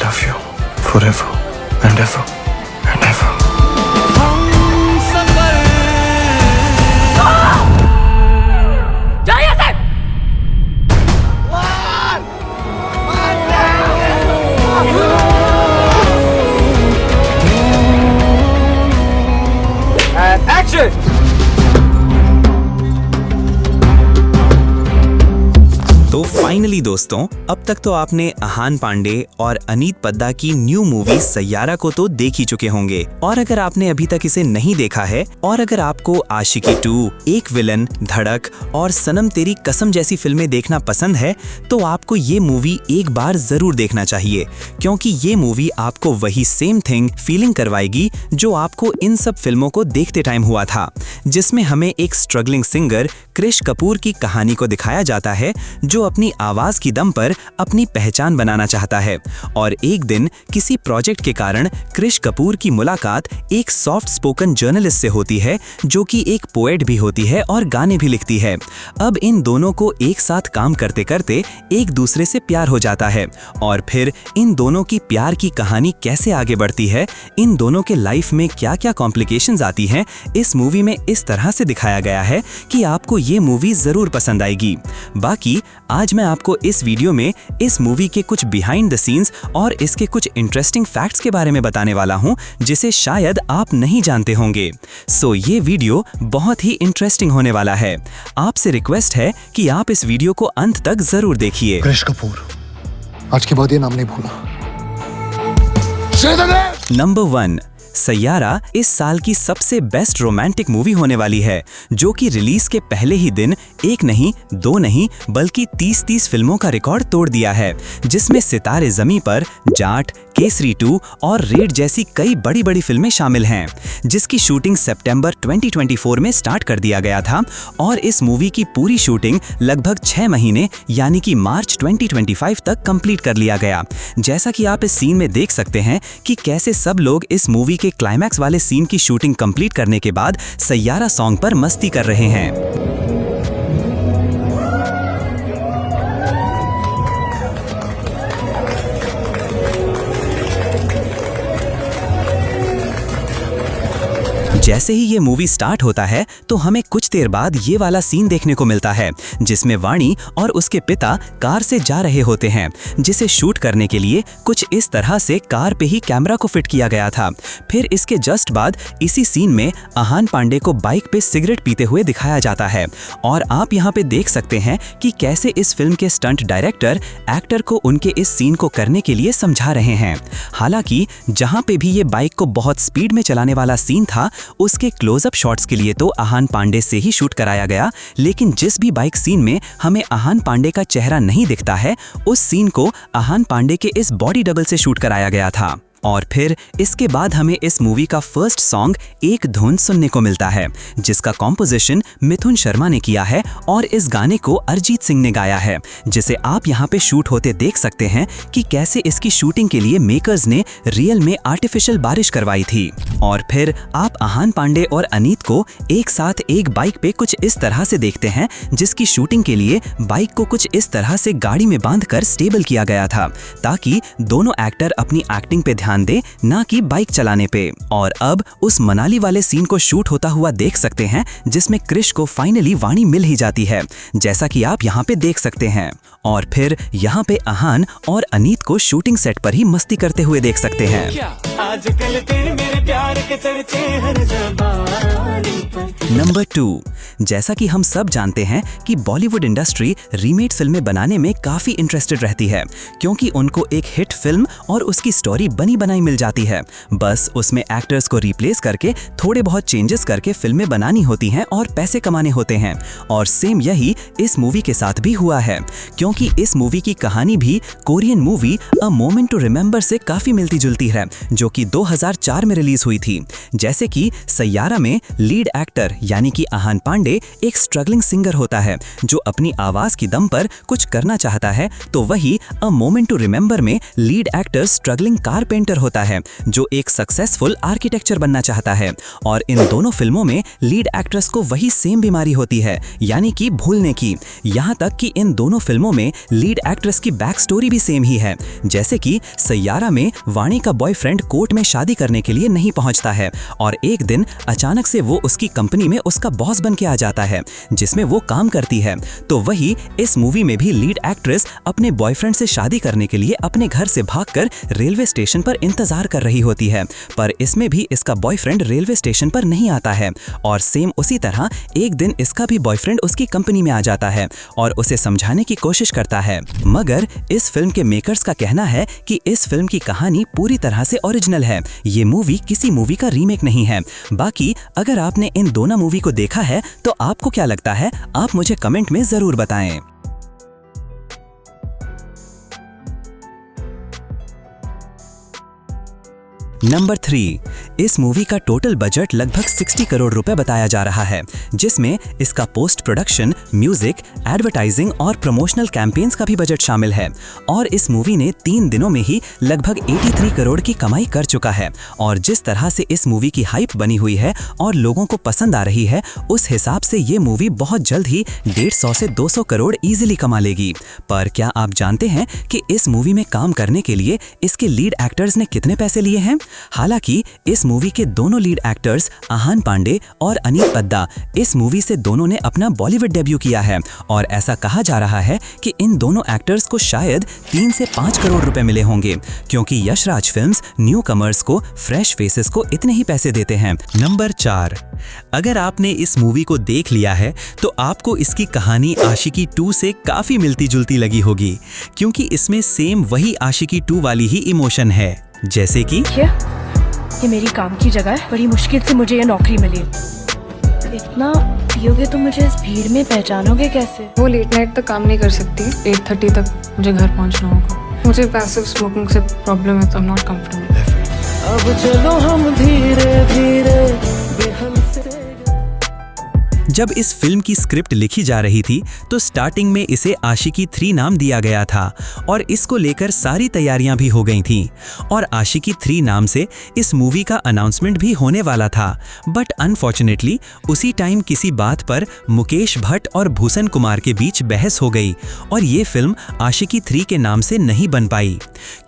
love you forever and ever and ever. Action! तो finally दोस्तों, अब तक तो आपने अहान पांडे और अनीत पद्दा की न्यू मूवी सैयारा को तो देख ही चुके होंगे। और अगर आपने अभी तक इसे नहीं देखा है और अगर आपको आशिकी 2, एक विलन, धड़क और सनम तेरी कसम जैसी फिल्में देखना पसंद है तो आपको ये मूवी एक बार जरूर देखना चाहिए, क्योंकि ये मूवी आपको वही सेम थिंग फीलिंग करवाएगी जो आपको इन सब फिल्मों को देखते टाइम हुआ था, जिसमें हमें एक स्ट्रगलिंग सिंगर कृष कपूर की कहानी को दिखाया जाता है जो अपनी आवाज की दम पर अपनी पहचान बनाना चाहता है। और एक दिन किसी प्रोजेक्ट के कारण कृष कपूर की मुलाकात एक सॉफ्ट स्पोकन जर्नलिस्ट से होती है जो कि एक पोएट भी होती है और गाने भी लिखती है। अब इन दोनों को एक साथ काम करते करते एक दूसरे से प्यार हो जाता है और फिर इन दोनों की प्यार की कहानी कैसे आगे बढ़ती है, इन दोनों के लाइफ में क्या क्या कॉम्प्लिकेशंस आती हैं, इस मूवी में इस तरह से दिखाया गया है कि आपको ये मूवी जरूर पसंद आएगी। बाकी आज मैं आपको इस वीडियो में इस मूवी के कुछ बिहाइंड द सीन्स और इसके कुछ इंटरेस्टिंग फैक्ट्स के बारे में बताने वाला हूं जिसे शायद आप नहीं जानते होंगे। सो ये वीडियो बहुत ही इंटरेस्टिंग होने वाला है। आपसे रिक्वेस्ट है कि आप इस वीडियो को अंत तक जरूर देखिए। कृष कपूर, आज के बाद ये नाम नहीं भूलना। नंबर 1, सैयारा इस साल की सबसे बेस्ट रोमांटिक मूवी होने वाली है, जो कि रिलीज के पहले ही दिन एक नहीं, दो नहीं, बल्कि 30 फिल्मों का रिकॉर्ड तोड़ दिया है, जिसमें सितारे ज़मीं पर, जाट, केसरी 2 और रेड जैसी कई बड़ी बड़ी फिल्में शामिल हैं, जिसकी शूटिंग सितंबर 2024 में स्टार्ट कर दिया गया था और इस मूवी की पूरी शूटिंग लगभग 6 महीने यानी कि मार्च 2025 तक कंप्लीट कर लिया गया। जैसा कि आप इस सीन में देख सकते हैं कि कैसे सब लोग इस मूवी के क्लाइमैक्स वाले सीन की शूटिंग कंप्लीट करने के बाद सैयारा सॉन्ग पर मस्ती कर रहे हैं। जैसे ही ये मूवी स्टार्ट होता है तो हमें कुछ देर बाद ये वाला सीन देखने को मिलता है जिसमें वाणी और उसके पिता कार से जा रहे होते हैं, जिसे शूट करने के लिए कुछ इस तरह से कार पे ही कैमरा को फिट किया गया था। फिर इसके जस्ट बाद इसी सीन में अहान पांडे को बाइक पे सिगरेट पीते हुए दिखाया जाता है और आप यहाँ पे देख सकते हैं कि कैसे इस फिल्म के स्टंट डायरेक्टर एक्टर को उनके इस सीन को करने के लिए समझा रहे हैं। हालांकि जहाँ पे भी ये बाइक को बहुत स्पीड में चलाने वाला सीन था उसके क्लोजअप शॉट्स के लिए तो अहान पांडे से ही शूट कराया गया, लेकिन जिस भी बाइक सीन में हमें अहान पांडे का चेहरा नहीं दिखता है उस सीन को अहान पांडे के इस बॉडी डबल से शूट कराया गया था। और फिर इसके बाद हमें इस मूवी का फर्स्ट सॉन्ग एक धुन सुनने को मिलता है, जिसका कॉम्पोजिशन मिथुन शर्मा ने किया है और इस गाने को अरिजीत सिंह ने गाया है, जिसे आप यहाँ पे शूट होते देख सकते हैं कि कैसे इसकी शूटिंग के लिए मेकर्स ने रियल में आर्टिफिशियल बारिश करवाई थी। और फिर आप अहान पांडे और अनीत को एक साथ एक बाइक पे कुछ इस तरह से देखते हैं, जिसकी शूटिंग के लिए बाइक को कुछ इस तरह से गाड़ी में बांधकर स्टेबल किया गया था ताकि दोनों एक्टर अपनी एक्टिंग पे ध्यान दे, ना कि बाइक चलाने पे। और अब उस मनाली वाले सीन को शूट होता हुआ देख सकते हैं जिसमें कृष को फाइनली वाणी मिल ही जाती है, जैसा कि आप यहाँ पे देख सकते हैं। और फिर यहाँ पे अहान और अनीत को शूटिंग सेट पर ही मस्ती करते हुए देख सकते हैं। नंबर 2, जैसा कि हम सब जानते हैं कि बॉलीवुड इंडस्ट्री रीमेक फिल्में बनाने में काफी इंटरेस्टेड रहती है, क्योंकि उनको एक हिट फिल्म और उसकी स्टोरी बनी बनाई मिल जाती है। बस उसमें एक्टर्स को रिप्लेस करके थोड़े बहुत चेंजेस करके फिल्में बनानी होती हैं और पैसे कमाने होते हैं। और सेम यही इस मूवी के साथ भी हुआ है, क्योंकि इस मूवी की कहानी भी Korean movie a moment to remember से काफी मिलती जुलती है, जो जो कि 2004 में रिलीज हुई थी। जैसे कि सैयारा में लीड एक्टर यानी कि आहान पांडे एक स्ट्रगलिंग सिंगर होता है जो अपनी आवाज की दम पर कुछ करना चाहता है, तो वही अ मोमेंट टू रिमेंबर में लीड एक्टर स्ट्रगलिंग कारपेंटर होता है जो एक सक्सेसफुल आर्किटेक्चर बनना चाहता है। और इन दोनों फिल्मों में लीड एक्ट्रेस को वही सेम बीमारी होती है, यानी कि भूलने की। यहाँ तक कि इन दोनों फिल्मों में लीड एक्ट्रेस की बैक स्टोरी भी सेम ही है। जैसे कि सैयारा में वाणी का बॉयफ्रेंड कोर्ट में शादी करने के लिए नहीं पहुंचता है और एक दिन अचानक से वो उसकी कंपनी में उसका बॉस बन के आ जाता है जिसमें वो काम करती है। तो वही इस मूवी में भी लीड एक्ट्रेस अपने बॉयफ्रेंड से शादी करने के लिए अपने घर से भागकर रेलवे स्टेशन पर इंतजार कर रही होती है, पर इसमें भी इसका बॉयफ्रेंड रेलवे स्टेशन पर नहीं आता है। और सेम उसी तरह एक दिन इसका भी बॉयफ्रेंड उसकी कंपनी में आ जाता है और उसे समझाने की कोशिश करता है। मगर इस फिल्म के मेकर्स का कहना है कि इस फिल्म की कहानी पूरी तरह से ओरिजिनल है, ये मूवी किसी मूवी का रीमेक नहीं है। बाकी अगर आपने इन दोनों मूवी को देखा है तो आपको क्या लगता है, आप मुझे कमेंट में जरूर बताएं। नंबर 3, इस मूवी का टोटल बजट लगभग 60 करोड़ रुपए बताया जा रहा है, जिसमें इसका पोस्ट प्रोडक्शन, म्यूजिक, एडवर्टाइजिंग और प्रमोशनल कैंपेन्स का भी बजट शामिल है। और इस मूवी ने 3 दिनों में ही लगभग 83 करोड़ की कमाई कर चुका है। और जिस तरह से इस मूवी की हाइप बनी हुई है और लोगों को पसंद आ रही है, उस हिसाब से ये मूवी बहुत जल्द ही 150 से 200 करोड़ इजीली कमा लेगी। पर क्या आप जानते हैं कि इस मूवी में काम करने के लिए इसके लीड एक्टर्स ने कितने पैसे लिए हैं? हालांकि इस मूवी के दोनों लीड एक्टर्स आहान पांडे और अनीत पद्दा, इस मूवी से दोनों ने अपना बॉलीवुड डेब्यू किया है और ऐसा कहा जा रहा है कि इन दोनों एक्टर्स को शायद 3 से 5 करोड़ रुपए मिले होंगे, क्योंकि यशराज फिल्म्स न्यू कमर्स को, फ्रेश फेसेस को इतने ही पैसे देते हैं। नंबर 4, अगर आपने इस मूवी को देख लिया है तो आपको इसकी कहानी आशिकी 2 से काफी मिलती जुलती लगी होगी, क्योंकि इसमें सेम वही आशिकी 2 वाली ही इमोशन है। जैसे कि ये मेरी काम की जगह है, बड़ी मुश्किल से मुझे ये नौकरी मिली। इतना पियोगे तो मुझे इस भीड़ में पहचानोगे कैसे? वो लेट नाइट तक काम नहीं कर सकती, 8:30 तक मुझे घर पहुंचना होगा। मुझे पैसिव स्मोकिंग से प्रॉब्लम है, तो आई एम नॉट कंफर्टेबल। अब चलो हम धीरे धीरे बेहद से। जब इस फिल्म की स्क्रिप्ट लिखी जा रही थी तो स्टार्टिंग में इसे आशिकी 3 नाम दिया गया था और इसको लेकर सारी तैयारियां भी हो गई थीं और आशिकी 3 नाम से इस मूवी का अनाउंसमेंट भी होने वाला था। बट अनफॉर्चुनेटली उसी टाइम किसी बात पर मुकेश भट्ट और भूषण कुमार के बीच बहस हो गई और ये फिल्म आशिकी 3 के नाम से नहीं बन पाई,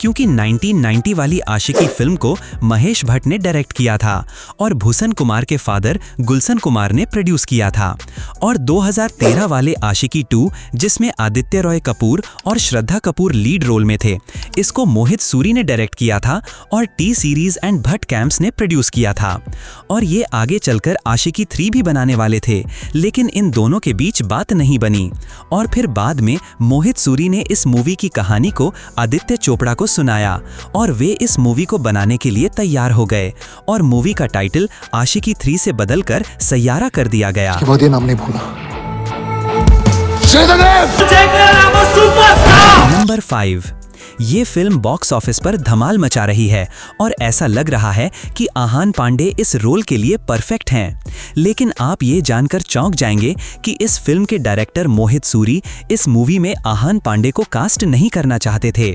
क्योंकि 1990 वाली आशिकी फिल्म को महेश भट्ट ने डायरेक्ट किया था और भूषण कुमार के फादर गुलशन कुमार ने प्रोड्यूस किया था। और 2013 वाले आशिकी 2, जिसमें आदित्य रॉय कपूर और श्रद्धा कपूर लीड रोल में थे, इसको मोहित सूरी ने डायरेक्ट किया था और T series and Bhatt camps ने प्रोड्यूस किया था। और ये आगे चलकर आशिकी 3 भी बनाने वाले थे, लेकिन इन दोनों के बीच बात नहीं बनी। और फिर बाद में मोहित सूरी ने इस मूवी की कहानी को आदित्य चोपड़ा को सुनाया और वे इस मूवी को बनाने के लिए तैयार हो गए और मूवी का टाइटल आशिकी 3 से बदलकर सैयारा कर दिया गया। ये नाम नहीं भूला। नंबर 5, ये फिल्म बॉक्स ऑफिस पर धमाल मचा रही है और ऐसा लग रहा है कि आहान पांडे इस रोल के लिए परफेक्ट हैं। लेकिन आप ये जानकर चौंक जाएंगे कि इस फिल्म के डायरेक्टर मोहित सूरी इस मूवी में आहान पांडे को कास्ट नहीं करना चाहते थे।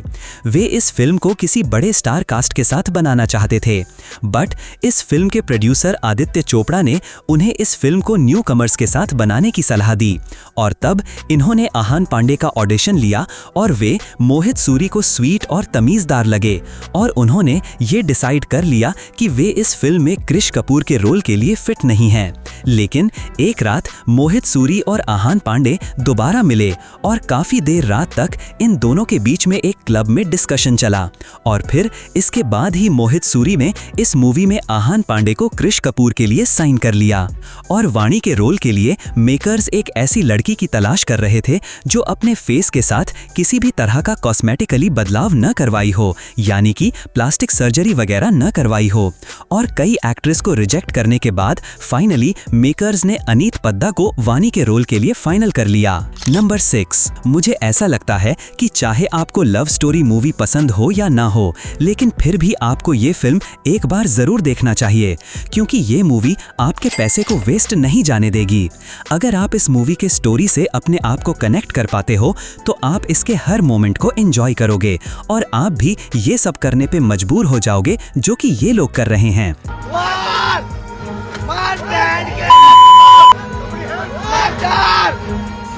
वे इस फिल्म को किसी बड़े स्टार कास्ट के साथ बनाना चाहते थे, बट इस फिल्म के प्रोड्यूसर आदित्य चोपड़ा ने उन्हें इस फिल्म को न्यू कमर्स के साथ बनाने की सलाह दी और तब इन्होंने आहान पांडे का ऑडिशन लिया और वे मोहित सूरी को स्वीट और तमीजदार लगे और उन्होंने ये डिसाइड कर लिया कि वे इस फिल्म में कृष कपूर के रोल के लिए फिट नहीं हैं। लेकिन एक रात मोहित सूरी और आहान पांडे दोबारा मिले और काफी देर रात तक इन दोनों के बीच में एक क्लब में डिस्कशन चला और फिर इसके बाद ही मोहित सूरी ने इस मूवी में आहान पांडे को कृष कपूर के लिए साइन कर लिया। और वाणी के रोल के लिए मेकर्स एक ऐसी लड़की की तलाश कर रहे थे जो अपने फेस के साथ किसी भी तरह का कॉस्मेटिकली बदलाव न करवाई हो, यानी कि प्लास्टिक सर्जरी वगैरह न करवाई हो। और कई एक्ट्रेस को रिजेक्ट करने के बाद फाइनली मेकर्स ने अनीत पद्दा को वानी के रोल के लिए फाइनल कर लिया। नंबर 6, मुझे ऐसा लगता है कि चाहे आपको लव स्टोरी मूवी पसंद हो या ना हो, लेकिन फिर भी आपको ये फिल्म एक बार जरूर देखना चाहिए, क्योंकि ये मूवी आपके पैसे को वेस्ट नहीं जाने देगी। अगर आप इस मूवी के स्टोरी से अपने आप को कनेक्ट कर पाते हो तो आप इसके हर मोमेंट को एंजॉय करोगे और आप भी ये सब करने पे मजबूर हो जाओगे जो कि ये लोग कर रहे हैं।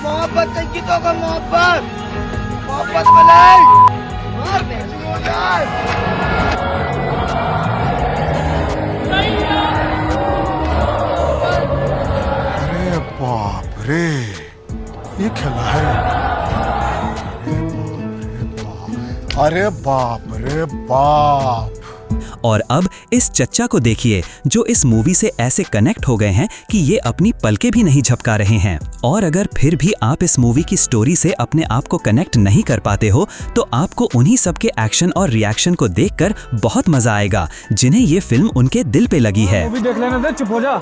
मोहब्बत की तो मोहब्बत मलाई मार अरे बाप रे, ये खेला है। अरे बाप रे बाप। और अब इस चच्चा को देखिए जो इस मूवी से ऐसे कनेक्ट हो गए हैं कि ये अपनी पलकें भी नहीं झपका रहे हैं। और अगर फिर भी आप इस मूवी की स्टोरी से अपने आप को कनेक्ट नहीं कर पाते हो तो आपको उन्हीं सब के एक्शन और रिएक्शन को देखकर बहुत मजा आएगा जिन्हें ये फिल्म उनके दिल पे लगी है। मूवी देख लेने दे, चुप हो जा।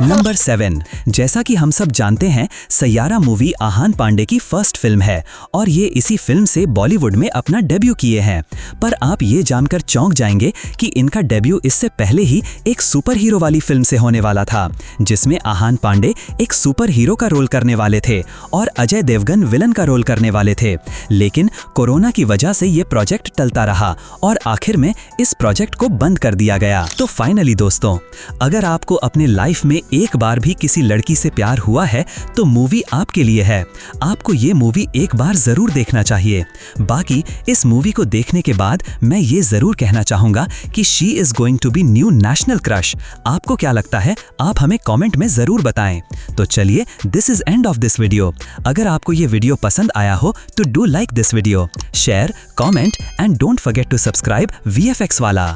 नंबर 7, जैसा कि हम सब जानते हैं, सैयारा मूवी आहान पांडे की फर्स्ट फिल्म है और ये इसी फिल्म से बॉलीवुड में अपना डेब्यू किए हैं। पर आप ये जानकर चौंक जाएंगे कि इनका डेब्यू इससे पहले ही एक सुपर हीरो वाली फिल्म से होने वाला था, जिसमें आहान पांडे एक सुपर हीरो का रोल करने वाले थे और अजय देवगन विलन का रोल करने वाले थे। लेकिन कोरोना की वजह से ये प्रोजेक्ट टलता रहा और आखिर में इस प्रोजेक्ट को बंद कर दिया गया। तो फाइनली दोस्तों, अगर आपको अपने लाइफ में एक बार भी किसी लड़की से प्यार हुआ है तो मूवी आपके लिए है। आपको ये मूवी एक बार जरूर देखना चाहिए। बाकी इस मूवी को देखने के बाद मैं ये जरूर कहना चाहूंगा कि she is going to be new national crush. आपको क्या लगता है, आप हमें कमेंट में जरूर बताएं। तो चलिए, this is end of this video. अगर आपको ये वीडियो पसंद आया हो तो do like this video, share, comment and don't forget to subscribe VFX वाला।